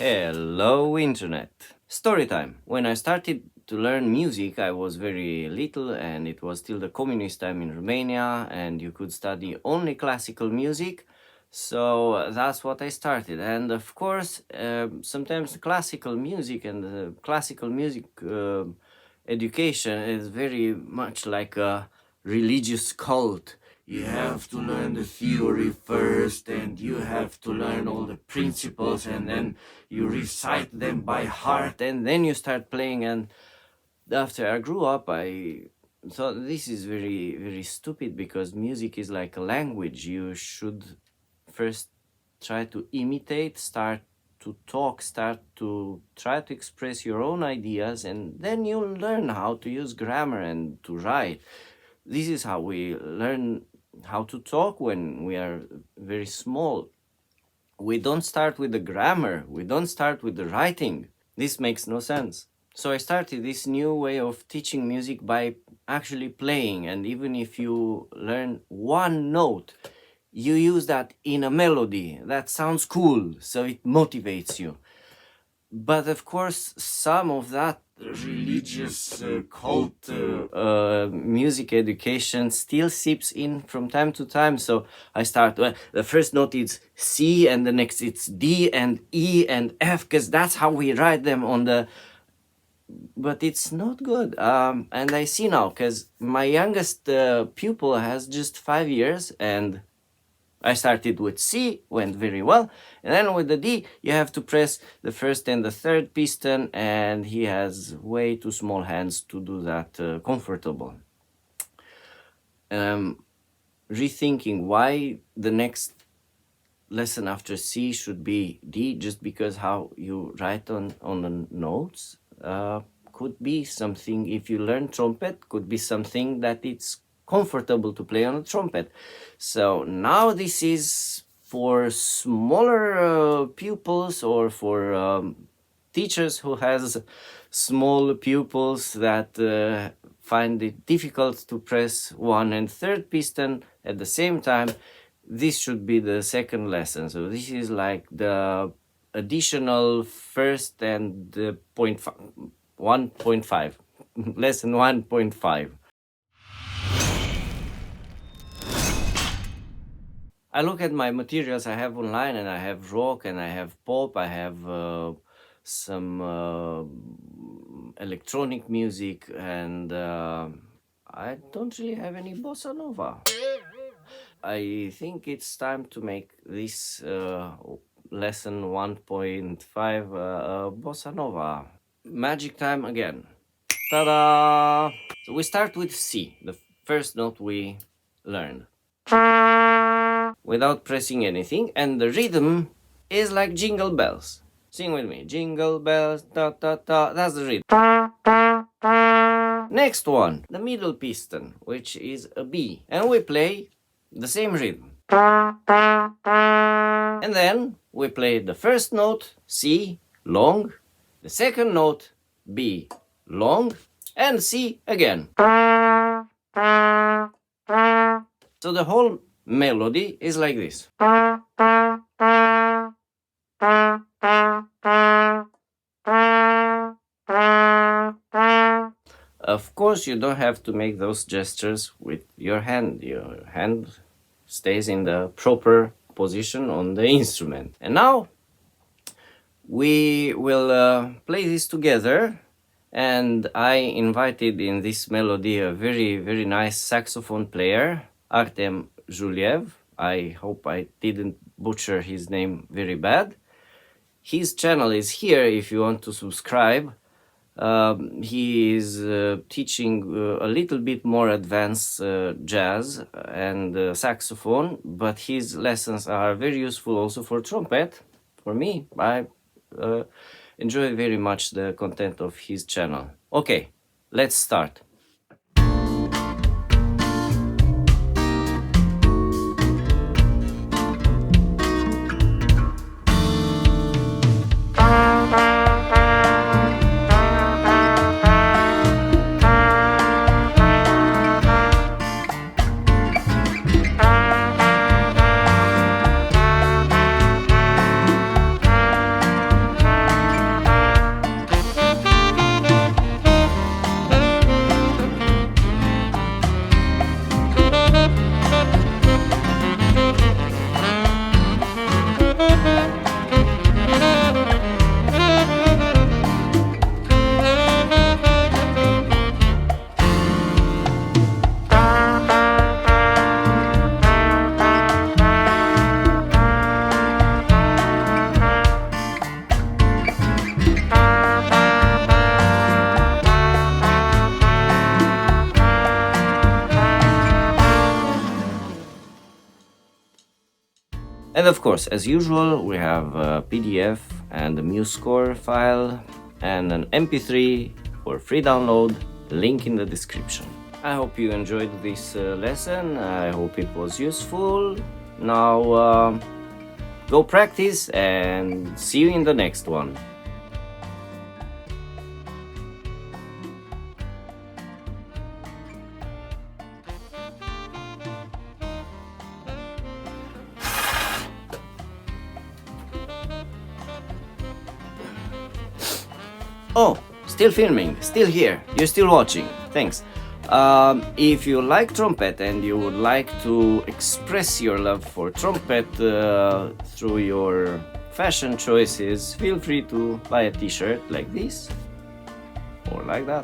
Hello Internet! Story time! When I started to learn music I was very little and it was still the communist time in Romania and you could study only classical music, so that's what I started. And of course sometimes classical music and the classical music education is very much like a religious cult. You have to learn the theory first and you have to learn all the principles and then you recite them by heart and then you start playing. And after I grew up I thought this is very, very stupid because music is like a language. You should first try to imitate, start to talk, start to try to express your own ideas, and then you'll learn how to use grammar and to write. This is how we learn how to talk when we are very small. We don't start with the grammar, we don't start with the writing. This makes no sense. So I started this new way of teaching music by actually playing, and even if you learn one note, you use that in a melody. That sounds cool, so it motivates you. But of course, some of that religious cult music education still seeps in from time to time. So I start, the first note is C and the next it's D and E and F, because that's how we write them on the... But it's not good. And I see now, because my youngest pupil has just 5 years and I started with C, went very well, and then with the D, you have to press the first and the third piston, and he has way too small hands to do that comfortable. Rethinking why the next lesson after C should be D, just because how you write on the notes, could be something, if you learn trumpet, could be something that it's comfortable to play on a trumpet. So now this is for smaller pupils or for teachers who has small pupils that find it difficult to press one and third piston at the same time. This should be the second lesson. So this is like the additional first and 1.5 lesson 1.5. I look at my materials I have online and I have rock and I have pop, I have some electronic music, and I don't really have any bossa nova. I think it's time to make this lesson 1.5 bossa nova. Magic time again. Ta-da! So we start with C, the first note we learned, without pressing anything, and the rhythm is like jingle bells. Sing with me. Jingle bells, ta ta ta. That's the rhythm. Next one, the middle piston, which is a B, and we play the same rhythm. And then we play the first note, C, long, the second note, B, long, and C again. So the whole melody is like this. Of course, you don't have to make those gestures with your hand. Your hand stays in the proper position on the instrument. And now we will play this together. And I invited in this melody a very, very nice saxophone player, Artem Juliev. I hope I didn't butcher his name very bad. His channel is here if you want to subscribe. He is teaching a little bit more advanced jazz and saxophone, but his lessons are very useful also for trumpet. For me, I enjoy very much the content of his channel. Okay, let's start. And of course, as usual, we have a PDF and a MuseScore file and an MP3 for free download, link in the description. I hope you enjoyed this lesson. I hope it was useful. Now go practice and see you in the next one. Oh, still filming, still here, you're still watching, thanks. If you like Trumpet and you would like to express your love for Trumpet through your fashion choices, feel free to buy a t-shirt like this or like that.